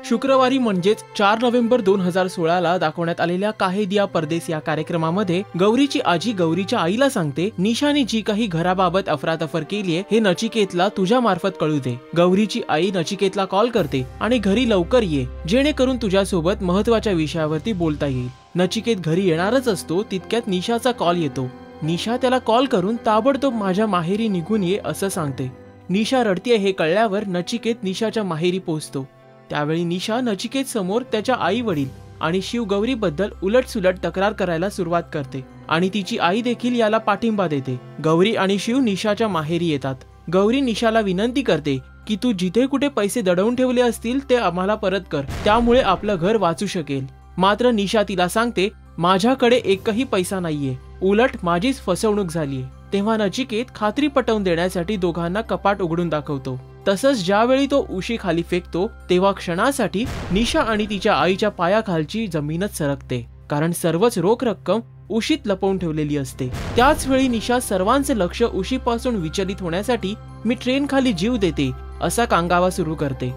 शुक्रवारी म्हणजेच 4 नोव्हेंबर 2016 ला दाखवण्यात आलेल्या काहे दिया परदेस या कार्यक्रमामध्ये गौरीची आजी गौरीच्या आईला सांगते, निशाने जी काही घराबाबत अफरातफर केलीये हे नचिकेतला तुझ्या मार्फत कळू दे। गौरीची आई नचिकेतला कॉल करते आणि घरी लवकर ये, जेणेकरून तुझ्यासोबत महत्त्वाच्या विषयावरती बोलता येईल। नचिकेत घरी येणारच असतो तितक्यात निशाचा कॉल येतो। निशा त्याला कॉल करून ताबडतोब माझ्या माहेरी निघून ये असं सांगते। निशा रडतीये हे कळल्यावर नचिकेत निशाच्या माहेरी पोहोचतो। त्यावेळी निशा नचिकेत समोर त्याच्या आई वडील आणि शिव गौरी बद्दल उलटसुलट तक्रार करायला सुरुवात करते आणि तिची आई देखील याला पाठिंबा देते। गौरी आणि शिव निशाच्या माहेरी येतात। गौरी निशाला विनंती करते की तू जिथे कुठे पैसे दडवून ठेवले असतील ते आम्हाला परत कर, त्यामुळे आपलं घर वाचू शकेल। मात्र निशा तिला सांगते, माझ्याकडे एकही पैसा नाहीये, उलट माझीच फसवणूक झालीये। तेव्हा नचिकेत खात्री पटवून देण्यासाठी दोघांना कपाट उघडून दाखवतो। तसंच ज्यावेळी तो उशी खाली फेकतो तेव्हा क्षणासाठी निशा आणि तिच्या आईच्या पायाखालची जमीनच सरकते, कारण सर्वच रोख रक्कम उशीत लपवून ठेवलेली असते। त्याच वेळी निशा सर्वांचे लक्ष उशीपासून विचलित होण्यासाठी मी ट्रेन खाली जीव देते असा कांगावा सुरू करते।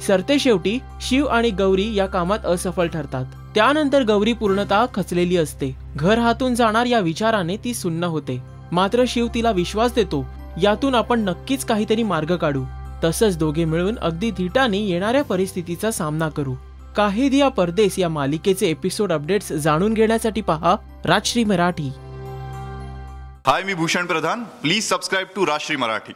सरतेशेवटी शिव आणि गौरी या कामात असफल ठरतात। त्यानंतर गौरी पूर्णतः खचलेली असते। घर हातून जाणार या विचाराने ती सुन्न होते। मात्र शिव तिला विश्वास देतो, यातून आपण नक्कीच काहीतरी मार्ग काढू। तसंच दोघे मिळून अगदी धीटाने येणाऱ्या परिस्थितीचा सामना करू। काहे दिया परदेस या मालिकेचे एपिसोड अपडेट्स जाणून घेण्यासाठी पहा राजश्री मराठी। हाय, मी Bhushan Pradhan. Please subscribe to Rajshri Marathi.